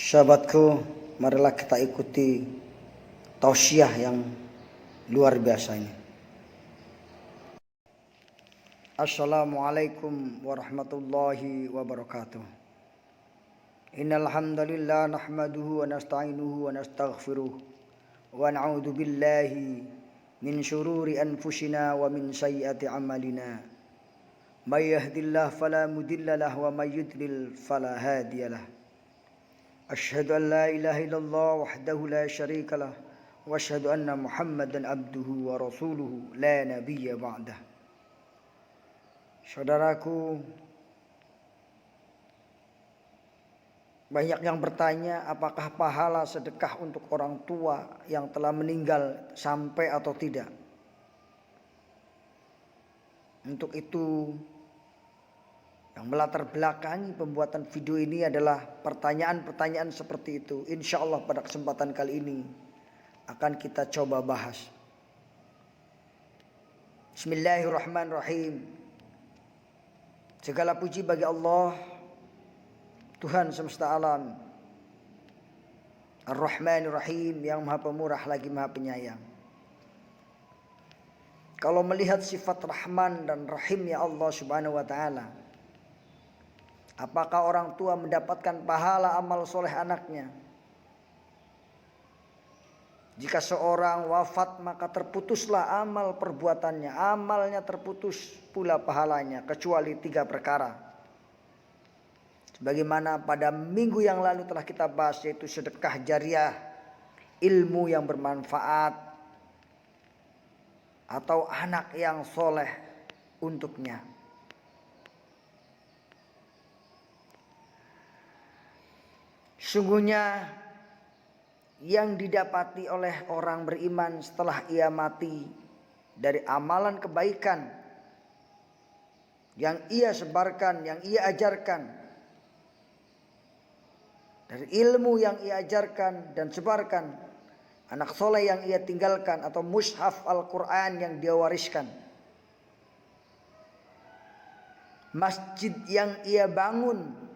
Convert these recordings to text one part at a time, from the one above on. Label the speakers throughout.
Speaker 1: Sahabatku, marilah kita ikuti tausiah yang luar biasa ini. Assalamualaikum warahmatullahi wabarakatuh. Innal hamdalillah nahmaduhu wa nasta'inuhu wa nastaghfiruh wa na'udzu billahi min syururi anfusina wa min sayyiati a'malina. May yahdihillahu fala mudilla lahu wa may yudlil fala hadiyalah. Asyhadu an la ilaha illallah wahdahu la syarika lah wa asyhadu anna Muhammadan abduhu wa rasuluhu la nabiyya ba'dah. Saudaraku, banyak yang bertanya apakah pahala sedekah untuk orang tua yang telah meninggal sampai atau tidak. Untuk itu, yang melatar belakangi pembuatan video ini adalah pertanyaan-pertanyaan seperti itu. Insya Allah pada kesempatan kali ini akan kita coba bahas. Bismillahirrahmanirrahim. Segala puji bagi Allah, Tuhan semesta alam, Ar-Rahmanir-Rahim, yang maha pemurah lagi maha penyayang. Kalau melihat sifat Rahman dan Rahimnya Allah subhanahu wa ta'ala, apakah orang tua mendapatkan pahala amal soleh anaknya? Jika seorang wafat maka terputuslah amal perbuatannya, amalnya terputus pula pahalanya, kecuali 3 perkara. Sebagaimana pada minggu yang lalu telah kita bahas, yaitu sedekah jariah, ilmu yang bermanfaat, atau anak yang soleh untuknya. Sungguhnya yang didapati oleh orang beriman setelah ia mati dari amalan kebaikan yang ia sebarkan, yang ia ajarkan, dari ilmu yang ia ajarkan dan sebarkan, anak soleh yang ia tinggalkan, atau mushaf Al-Quran yang dia wariskan, masjid yang ia bangun,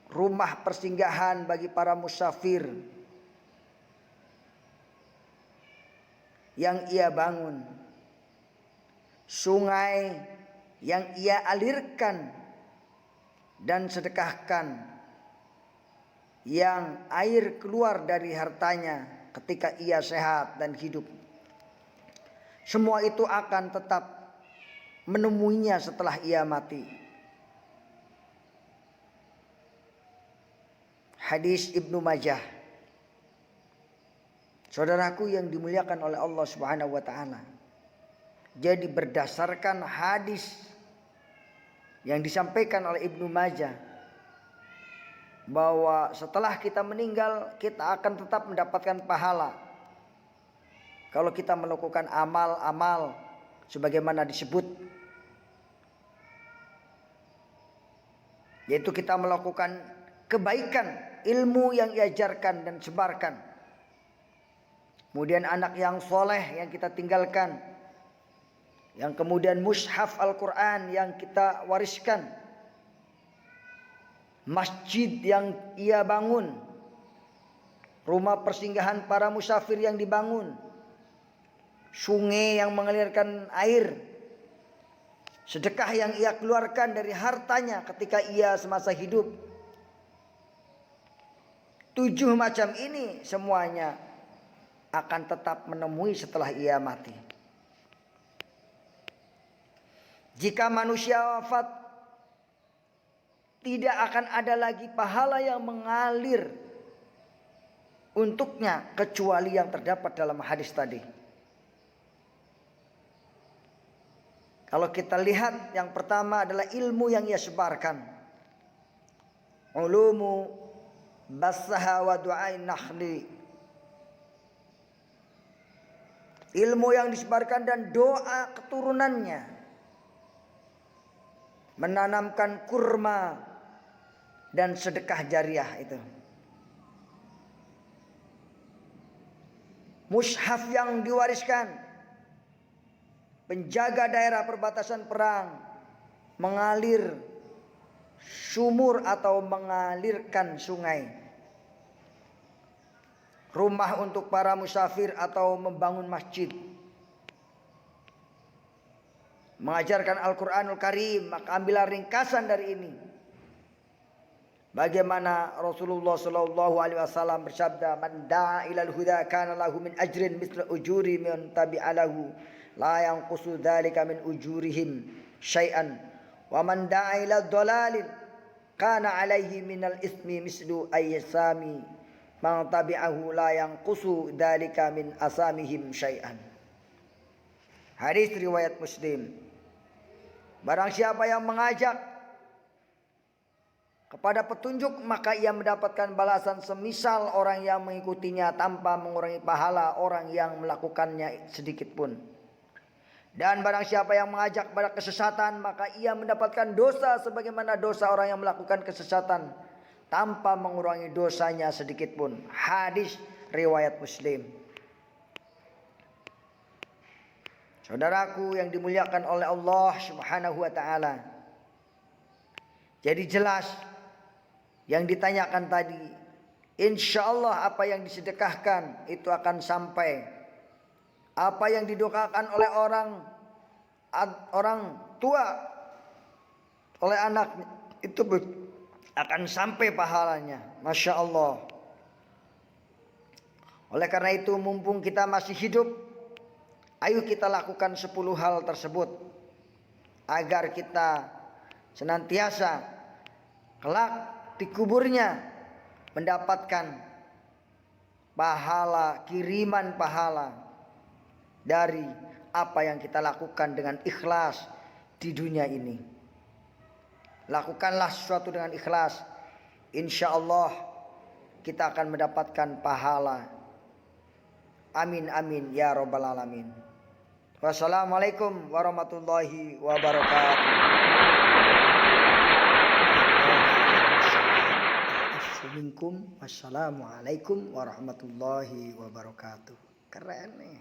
Speaker 1: rumah persinggahan bagi para musafir yang ia bangun, sungai yang ia alirkan dan sedekahkan, yang air keluar dari hartanya ketika ia sehat dan hidup. Semua itu akan tetap menemuinya setelah ia mati. Hadis Ibnu Majah. Saudaraku yang dimuliakan oleh Allah Subhanahu wa taala. Jadi berdasarkan hadis yang disampaikan oleh Ibnu Majah, bahwa setelah kita meninggal kita akan tetap mendapatkan pahala kalau kita melakukan amal-amal sebagaimana disebut, yaitu kita melakukan kebaikan, ilmu yang diajarkan dan sebarkan. Kemudian anak yang soleh yang kita tinggalkan, yang kemudian mushaf Al-Quran yang kita wariskan, masjid yang ia bangun, rumah persinggahan para musafir yang dibangun, sungai yang mengalirkan air, sedekah yang ia keluarkan dari hartanya ketika ia semasa hidup. 7 macam ini semuanya akan tetap menemui setelah ia mati. Jika manusia wafat, tidak akan ada lagi pahala yang mengalir untuknya kecuali yang terdapat dalam hadis tadi. Kalau kita lihat, yang pertama adalah ilmu yang ia sebarkan. Ulumu basaha wa du'ain nakhli. Ilmu yang disebarkan dan doa keturunannya. Menanamkan kurma dan sedekah jariah itu. Mushaf yang diwariskan. Penjaga daerah perbatasan perang mengalir sumur atau mengalirkan sungai, rumah untuk para musafir atau membangun masjid, mengajarkan Al-Quranul Karim. Maka ambillah ringkasan dari ini. Bagaimana Rasulullah sallallahu alaihi wasallam bersabda, "Man da'a ilal huda kana lahu min ajrin mithla ujuri man tabi'alahu la yanqusu dzalika min ujurihim syai'an wa man da'a ila dhalalin kana alaihi minal ismi mislu ayyasami man tabi'ahu la yanqusu dzalika min asamihim syai'an." Hadis riwayat Muslim. Barang siapa yang mengajak kepada petunjuk, maka ia mendapatkan balasan semisal orang yang mengikutinya tanpa mengurangi pahala orang yang melakukannya sedikit pun. Dan barang siapa yang mengajak pada kesesatan, maka ia mendapatkan dosa sebagaimana dosa orang yang melakukan kesesatan tanpa mengurangi dosanya sedikit pun. Hadis riwayat Muslim. Saudaraku yang dimuliakan oleh Allah Subhanahu wa taala. Jadi jelas yang ditanyakan tadi, insya Allah apa yang disedekahkan itu akan sampai. Apa yang didoakan oleh orang tua oleh anak itu akan sampai pahalanya. Masya Allah. Oleh karena itu, mumpung kita masih hidup, ayo kita lakukan 10 hal tersebut agar kita senantiasa kelak di kuburnya mendapatkan pahala, kiriman pahala dari apa yang kita lakukan dengan ikhlas di dunia ini. Lakukanlah sesuatu dengan ikhlas, insya Allah kita akan mendapatkan pahala. Amin amin ya rabbal alamin. Wassalamualaikum warahmatullahi wabarakatuh. Assalamualaikum warahmatullahi wabarakatuh. Keren nih.